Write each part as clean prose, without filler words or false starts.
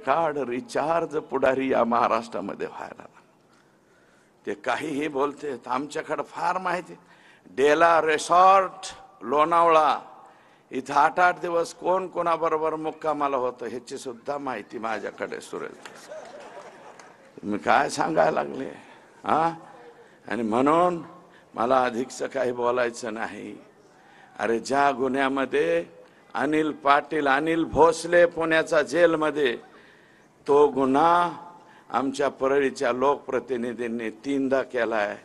Record recharge पुढारी या महाराष्ट्रामध्ये व्हायला. ते काहीही बोलते, आमच्याकडे फार माहिती. डेला रिसॉर्ट लोणावळा इथं 8-8 दिवस कोण कोणाबरोबर मुक्कामाला होतं ह्याची सुद्धा माहिती माझ्याकडे सुरेल. मी काय सांगायला लागले हा? आणि म्हणून मला अधिकचं काही बोलायचं नाही. अरे ज्या गुन्ह्यामध्ये अनिल पाटील, अनिल भोसले पुण्याचा जेलमध्ये, तो गुन्हा आमच्या परळीच्या लोकप्रतिनिधींनी 3दा केलाय.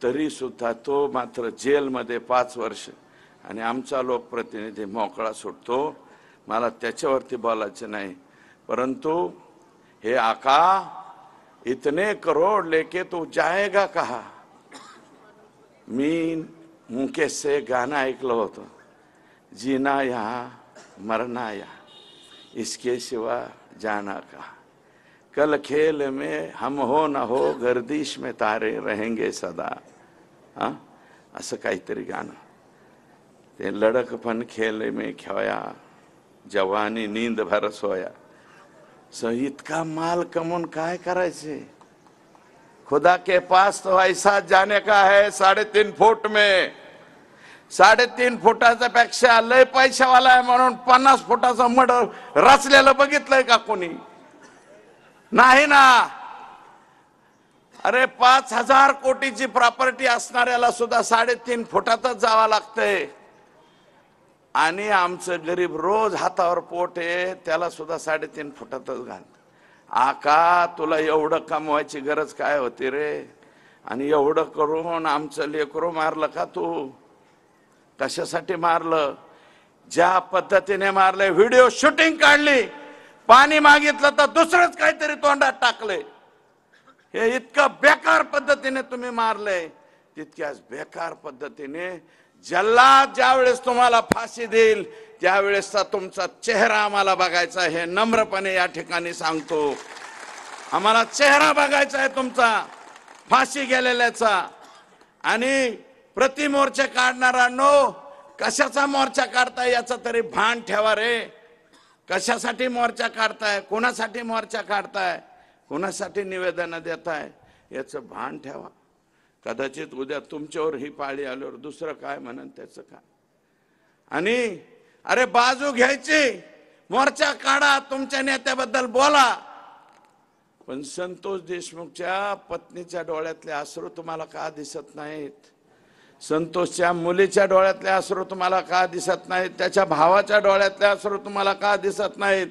तरी सुद्धा तो मात्र जेलमध्ये 5 वर्ष आणि आमचा लोकप्रतिनिधी मोकळा सुटतो. मला त्याच्यावरती बोलायचं नाही. परंतु हे आका, इतने करोड़ लेके तो जाएगा कहा. मी मुकेश से गाणं ऐकलं होतं, जीना यहाँ मरना यहाँ, इसके सिवा जाना कहा. कल खेल में हम हो न हो, गर्दिश में तारे रहेंगे सदा. हा, असं काहीतरी गाणं. ते लड़कपन खेल में खोया, जवानी नींद भर सोया. इतका माल कमवून काय करायचे? खुदा के पास तो ऐसा जाने का है 3.5 फुट में. 3.5 फुटाच्या पेक्षा लय पैशावाला आहे म्हणून 50 फुटाचं मड रचलेलं बघितलंय का कोणी? नाही ना. अरे 5,000 कोटीची प्रॉपर्टी असणाऱ्याला सुद्धा 3.5 फुटातच जावं लागतंय. आणि आमचं गरीब रोज हातावर पोट आहे त्याला सुद्धा 3.5 फुटातच घाल. आका, तुला एवढं कमवायची गरज काय होती रे? आणि एवढं करून आमचं लेकरू मारलं का तू? कशासाठी मारलं? ज्या पद्धतीने मारले, व्हिडिओ शूटिंग काढली, पाणी मागितलं तर दुसरंच काहीतरी तोंडात टाकले. हे इतकं बेकार पद्धतीने तुम्ही मारले. तितक्याच बेकार पद्धतीने जल्लाद ज्यावेळेस तुम्हाला फाशी देईल त्यावेळेसचा तुमचा चेहरा आम्हाला बघायचा. हे नम्रपणे या ठिकाणी सांगतो. आम्हाला चेहरा बघायचा आहे तुमचा फाशी गेलेल्याचा. आणि प्रतिमोर्चा काढणाऱ्यांनो, कशाचा मोर्चा काढताय याचा तरी भान ठेवा रे. कशासाठी मोर्चा काढताय? कोणासाठी मोर्चा काढताय? कोणासाठी निवेदन देताय? याचं भान ठेवा. कदाचित उद्या तुमच्यावर ही पाळी आल्यावर दुसरं काय म्हणन त्याचं काय? आणि अरे बाजू घ्यायची, मोर्चा काढा, तुमच्या नेत्याबद्दल बोला. पण संतोष देशमुखच्या पत्नीच्या डोळ्यातले अश्रू तुम्हाला का दिसत नाहीत? संतोषच्या मुलीच्या डोळ्यातले अश्रू तुम्हाला का दिसत नाहीत? त्याच्या भावाच्या डोळ्यातले अश्रू तुम्हाला का दिसत नाहीत?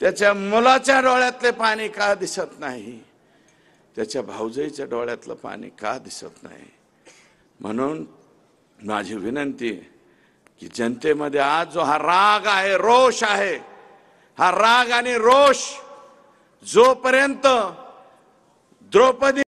त्याच्या मुलाच्या डोळ्यातले पाणी का दिसत नाही? त्याच्या भाऊजाईच्या डोळ्यातलं पाणी का दिसत नाही? म्हणून माझी विनंती आहे की जनतेमध्ये आज जो हा राग आहे, रोष आहे, हा राग आणि रोष जोपर्यंत द्रौपदी